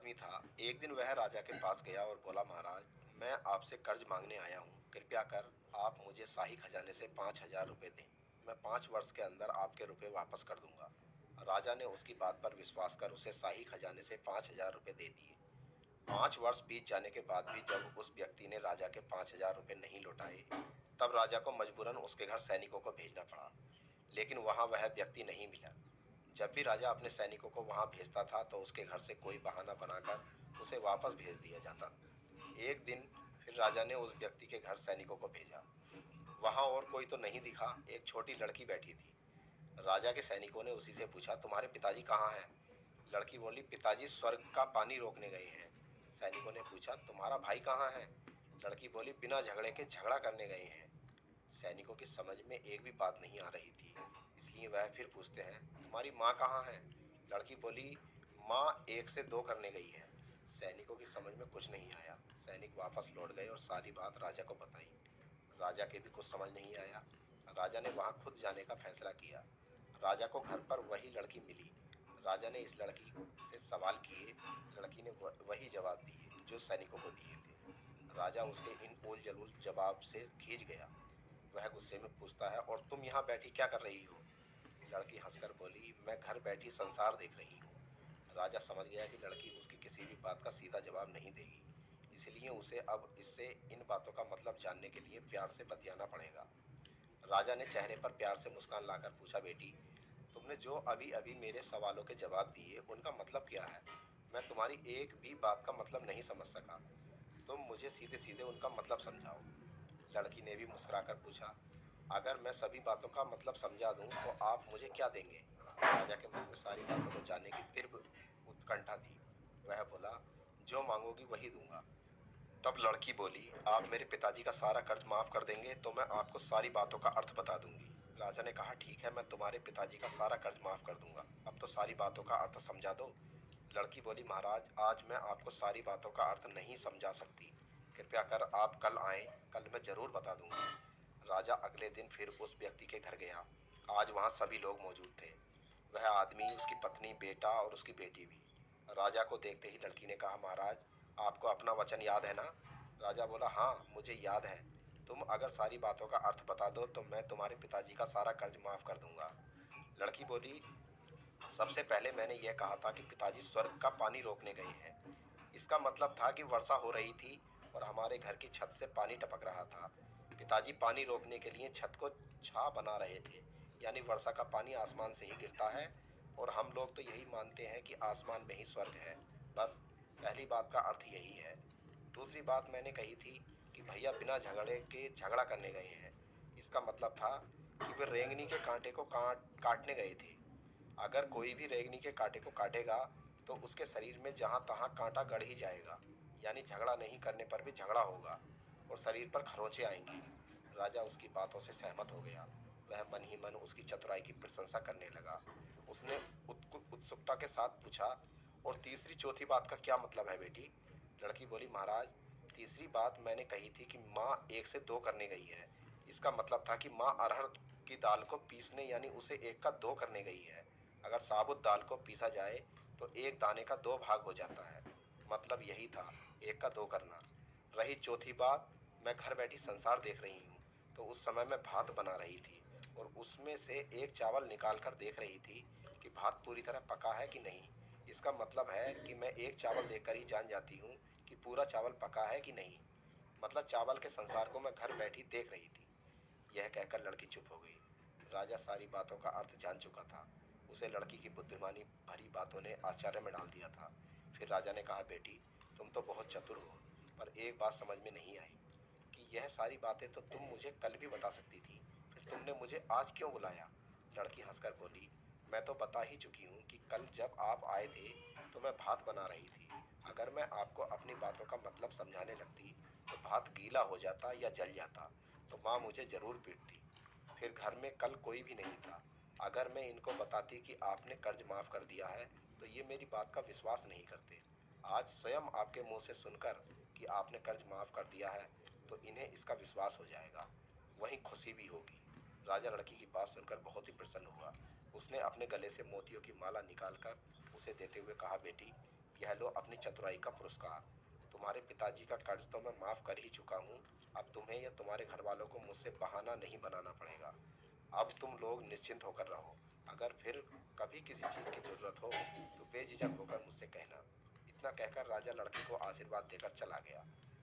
आदमी था। एक दिन वह राजा के पास गया और बोला, महाराज, मैं आपसे कर्ज मांगने आया हूँ। कृपया कर आप मुझे शाही खजाने से 5,000 रुपये दें। मैं 5 वर्ष के अंदर आपके रुपए वापस कर दूंगा। राजा ने उसकी बात पर विश्वास कर उसे शाही खजाने से 5,000 रुपये दे दिए। 5 वर्ष बीत जाने के बाद भी जब उस व्यक्ति ने राजा के 5,000 रुपये नहीं लौटाए, तब राजा को मजबूरन उसके घर सैनिकों को भेजना पड़ा। लेकिन वहां वह व्यक्ति नहीं मिला। जब भी राजा अपने सैनिकों को वहां भेजता था तो उसके घर से कोई बहाना बनाकर उसे वापस भेज दिया जाता। एक दिन फिर राजा ने उस व्यक्ति के घर सैनिकों को भेजा। वहां और कोई तो नहीं दिखा, एक छोटी लड़की बैठी थी। राजा के सैनिकों ने उसी से पूछा, तुम्हारे पिताजी कहाँ हैं? लड़की बोली, पिताजी स्वर्ग का पानी रोकने गए हैं। सैनिकों ने पूछा, तुम्हारा भाई कहाँ है? लड़की बोली, बिना झगड़े के झगड़ा करने गए हैं। सैनिकों की समझ में एक भी बात नहीं आ रही थी, इसलिए वह फिर पूछते हैं, तुम्हारी माँ कहाँ है? लड़की बोली, माँ 1 से 2 करने गई है। सैनिकों की समझ में कुछ नहीं आया। सैनिक वापस लौट गए और सारी बात राजा को बताई। राजा के भी कुछ समझ नहीं आया। राजा ने वहां खुद जाने का फैसला किया। राजा को घर पर वही लड़की मिली। राजा ने इस लड़की से सवाल किए। लड़की ने वही जवाब दिए जो सैनिकों को दिए थे। राजा उसके इन उल जलूल जवाब से खींच गया। वह गुस्से में पूछता है, और तुम यहाँ बैठी क्या कर रही हो? लड़की हंसकर बोली, मैं घर बैठी संसार देख रही हूँ। राजा समझ गया कि लड़की उसकी किसी भी बात का सीधा जवाब नहीं देगी, इसलिए उसे अब इससे इन बातों का मतलब जानने के लिए प्यार से बतियाना पड़ेगा। राजा ने चेहरे पर प्यार से मुस्कान लाकर पूछा, बेटी, तुमने जो अभी अभी मेरे सवालों के जवाब दिए उनका मतलब क्या है? मैं तुम्हारी एक भी बात का मतलब नहीं समझ सका। तुम मुझे सीधे सीधे उनका मतलब समझाओ। लड़की ने भी मुस्कुराकर पूछा, अगर मैं सभी बातों का मतलब समझा दूं तो आप मुझे क्या देंगे? राजा के मन में सारी बातों को जानने की तीव्र उत्कंठा थी। वह बोला, जो मांगोगी वही दूंगा। तब लड़की बोली, आप मेरे पिताजी का सारा कर्ज माफ कर देंगे तो मैं आपको सारी बातों का अर्थ बता दूंगी। राजा ने कहा, ठीक है, मैं तुम्हारे पिताजी का सारा कर्ज माफ कर दूंगा। अब तो सारी बातों का अर्थ समझा दो। लड़की बोली, महाराज, आज मैं आपको सारी बातों का अर्थ नहीं समझा सकती। कृपया कर आप कल आएं, कल मैं जरूर बता दूंगा। राजा अगले दिन फिर उस व्यक्ति के घर गया। आज वहां सभी लोग मौजूद थे। वह आदमी, उसकी पत्नी, बेटा और उसकी बेटी भी। राजा को देखते ही लड़की ने कहा, महाराज, आपको अपना वचन याद है ना? राजा बोला, हाँ, मुझे याद है। तुम अगर सारी बातों का अर्थ बता दो तो मैं तुम्हारे पिताजी का सारा कर्ज माफ कर दूंगा। लड़की बोली, सबसे पहले मैंने यह कहा था कि पिताजी स्वर्ग का पानी रोकने गए हैं। इसका मतलब था कि वर्षा हो रही थी और हमारे घर की छत से पानी टपक रहा था। पिताजी पानी रोकने के लिए छत को छा बना रहे थे, यानी वर्षा का पानी आसमान से ही गिरता है, और हम लोग तो यही मानते हैं कि आसमान में ही स्वर्ग है। बस, पहली बात का अर्थ यही है। दूसरी बात मैंने कही थी कि भैया बिना झगड़े के झगड़ा करने गए हैं। इसका मतलब था कि वे रेंगनी के कांटे को काटने गए थे। अगर कोई भी रेंगनी के कांटे को काटेगा तो उसके शरीर में जहां तहां कांटा गड़ ही जाएगा, यानी झगड़ा नहीं करने पर भी झगड़ा होगा और शरीर पर खरोंचे आएंगी। राजा उसकी बातों से सहमत हो गया। वह मन ही मन उसकी चतुराई की प्रशंसा करने लगा। उसने उत्सुकता के साथ पूछा, और तीसरी चौथी बात का क्या मतलब है बेटी? लड़की बोली, महाराज, तीसरी बात मैंने कही थी कि माँ 1 से 2 करने गई है। इसका मतलब था कि माँ अरहर की दाल को पीसने, यानी उसे 1 का 2 करने गई है। अगर साबुत दाल को पीसा जाए तो एक दाने का 2 भाग हो जाता है। मतलब यही था, 1 का 2 करना। रही चौथी बात, मैं घर बैठी संसार देख रही हूँ, तो उस समय मैं भात बना रही थी और उसमें से एक चावल निकाल कर देख रही थी कि भात पूरी तरह पका है कि नहीं। इसका मतलब है कि मैं एक चावल देखकर ही जान जाती हूँ कि पूरा चावल पका है कि नहीं। मतलब चावल के संसार को मैं घर बैठी देख रही थी। यह कहकर लड़की चुप हो गई। राजा सारी बातों का अर्थ जान चुका था। उसे लड़की की बुद्धिमानी भरी बातों ने आश्चर्य में डाल दिया था। फिर राजा ने कहा, बेटी, तुम तो बहुत चतुर हो, पर एक बात समझ में नहीं आई कि यह सारी बातें तो तुम मुझे कल भी बता सकती थी, फिर तुमने मुझे आज क्यों बुलाया? लड़की हंसकर बोली, मैं तो बता ही चुकी हूँ कि कल जब आप आए थे तो मैं भात बना रही थी। अगर मैं आपको अपनी बातों का मतलब समझाने लगती तो भात गीला हो जाता या जल जाता, तो माँ मुझे जरूर पीटती। फिर घर में कल कोई भी नहीं था। अगर मैं इनको बताती कि आपने कर्ज माफ कर दिया है तो ये मेरी बात का विश्वास नहीं करते। आज स्वयं आपके मुंह से सुनकर कि आपने कर्ज माफ कर दिया है तो इन्हें इसका विश्वास हो जाएगा, वहीं खुशी भी होगी। राजा लड़की की बात सुनकर बहुत ही प्रसन्न हुआ। उसने अपने गले से मोतियों की माला निकालकर उसे देते हुए कहा, बेटी, यह लो अपनी चतुराई का पुरस्कार। तुम्हारे पिताजी का कर्ज तो मैं माफ कर ही चुका हूँ। अब तुम्हें या तुम्हारे घर वालों को मुझसे बहाना नहीं बनाना पड़ेगा। अब तुम लोग निश्चिंत होकर रहो। अगर फिर कभी किसी चीज की जरूरत हो तो बेझिझक होकर मुझसे कहना। इतना कहकर राजा लड़के को आशीर्वाद देकर चला गया।